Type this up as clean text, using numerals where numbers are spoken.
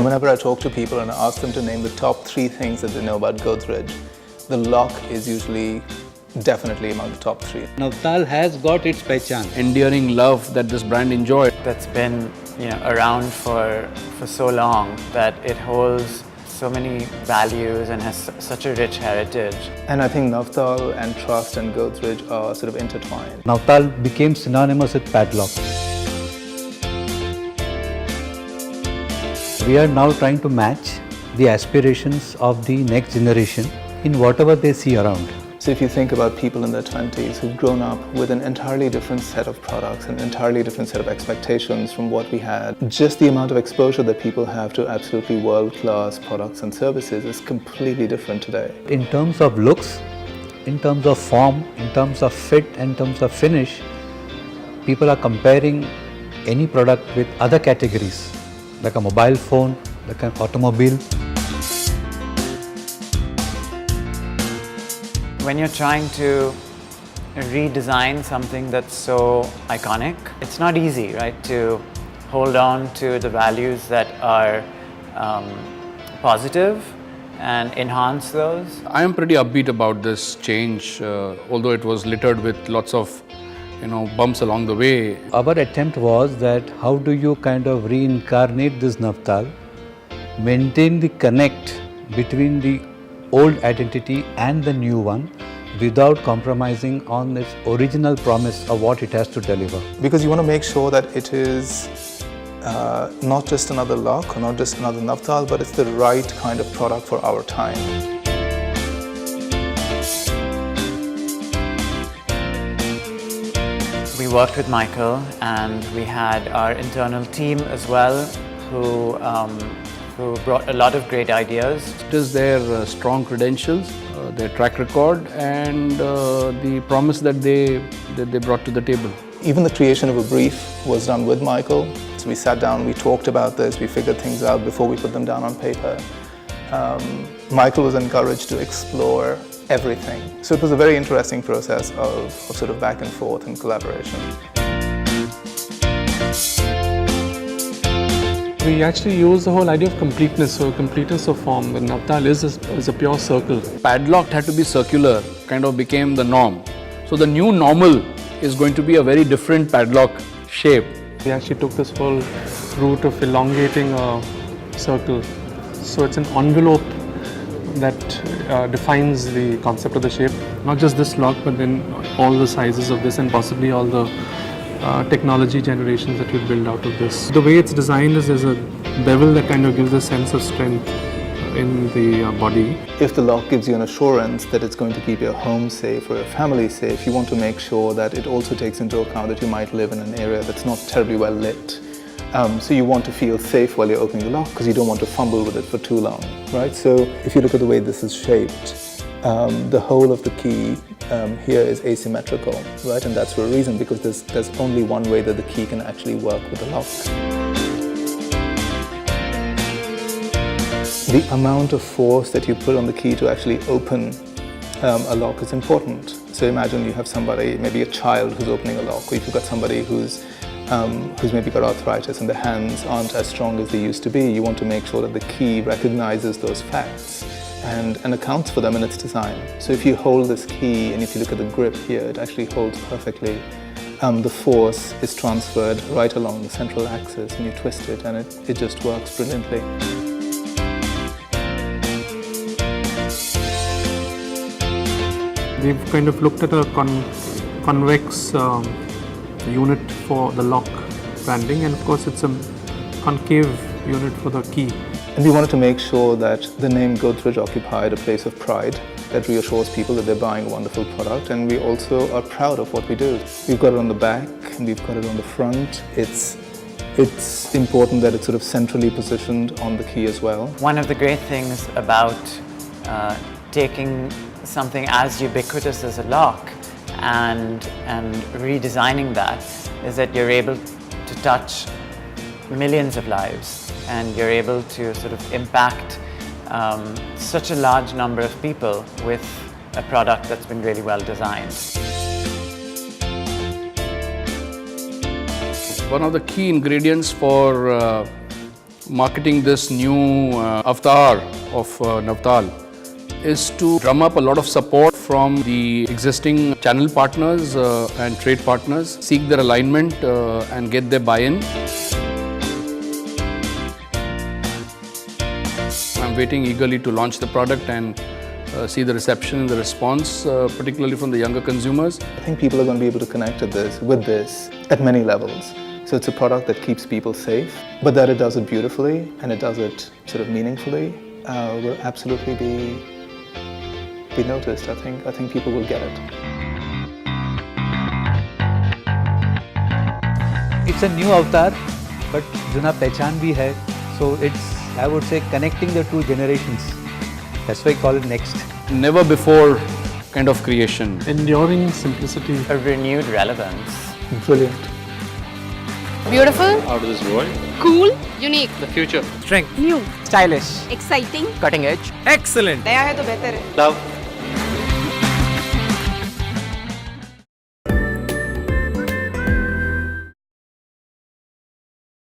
Whenever I talk to people and I ask them to name the top 3 things that they know about Godrej, the lock is usually definitely among the top 3. Navtal has got its pehchan. Endearing love that this brand enjoyed. That's been around for so long that it holds so many values and has such a rich heritage. And I think Navtal and trust and Godrej are sort of intertwined. Navtal became synonymous with padlock. We are now trying to match the aspirations of the next generation in whatever they see around. So if you think about people in their 20s who've grown up with an entirely different set of products, an entirely different set of expectations from what we had, just the amount of exposure that people have to absolutely world-class products and services is completely different today. In terms of looks, in terms of form, in terms of fit, in terms of finish, people are comparing any product with other categories, like a mobile phone, like an automobile. When you're trying to redesign something that's so iconic, it's not easy, right, to hold on to the values that are positive and enhance those. I am pretty upbeat about this change, although it was littered with lots of bumps along the way. Our attempt was that how do you kind of reincarnate this Navtal, maintain the connect between the old identity and the new one without compromising on its original promise of what it has to deliver. Because you want to make sure that it is not just another lock or not just another Navtal, but it's the right kind of product for our time. We worked with Michael and we had our internal team as well who brought a lot of great ideas. It is their strong credentials, their track record, and the promise that they brought to the table. Even the creation of a brief was done with Michael. So we sat down, we talked about this, we figured things out before we put them down on paper. Michael was encouraged to explore everything. So it was a very interesting process of sort of back and forth and collaboration. We actually use the whole idea of completeness, so completeness of form. And Navtal is a pure circle. Padlock had to be circular, kind of became the norm. So the new normal is going to be a very different padlock shape. We actually took this whole route of elongating a circle. So it's an envelope that defines the concept of the shape. Not just this lock, but then all the sizes of this and possibly all the technology generations that will build out of this. The way it's designed is there's a bevel that kind of gives a sense of strength in the body. If the lock gives you an assurance that it's going to keep your home safe or your family safe, you want to make sure that it also takes into account that you might live in an area that's not terribly well lit. So you want to feel safe while you're opening the lock because you don't want to fumble with it for too long, right? So if you look at the way this is shaped, the whole of the key here is asymmetrical, right? And that's for a reason, because there's only one way that the key can actually work with the lock. The amount of force that you put on the key to actually open a lock is important. So imagine you have somebody, maybe a child who's opening a lock, or if you've got somebody who's maybe got arthritis and their hands aren't as strong as they used to be. You want to make sure that the key recognizes those facts and accounts for them in its design. So if you hold this key and if you look at the grip here, it actually holds perfectly. The force is transferred right along the central axis and you twist it and it just works brilliantly. We've kind of looked at a convex unit for the lock branding, and of course it's a concave unit for the key. And we wanted to make sure that the name Godrej occupied a place of pride that reassures people that they're buying a wonderful product, and we also are proud of what we do. We've got it on the back and we've got it on the front. It's important that it's sort of centrally positioned on the key as well. One of the great things about taking something as ubiquitous as a lock and redesigning that is that you're able to touch millions of lives and you're able to sort of impact such a large number of people with a product that's been really well designed. One of the key ingredients for marketing this new avatar of Navtal is to drum up a lot of support from the existing channel partners and trade partners, seek their alignment and get their buy-in. I'm waiting eagerly to launch the product and see the reception and the response, particularly from the younger consumers. I think people are going to be able to connect with this at many levels. So it's a product that keeps people safe, but that it does it beautifully and it does it sort of meaningfully will absolutely be noticed. I think people will get it. It's a new avatar, but juna pehchan bhi hai. So it's, I would say, connecting the two generations. That's why I call it next. Never before kind of creation. Enduring simplicity. A renewed relevance. Brilliant. Beautiful. Out of this world. Cool. Unique. The future. New. Stylish. Exciting. Cutting edge. Excellent. नया है तो बेहतर है. Love.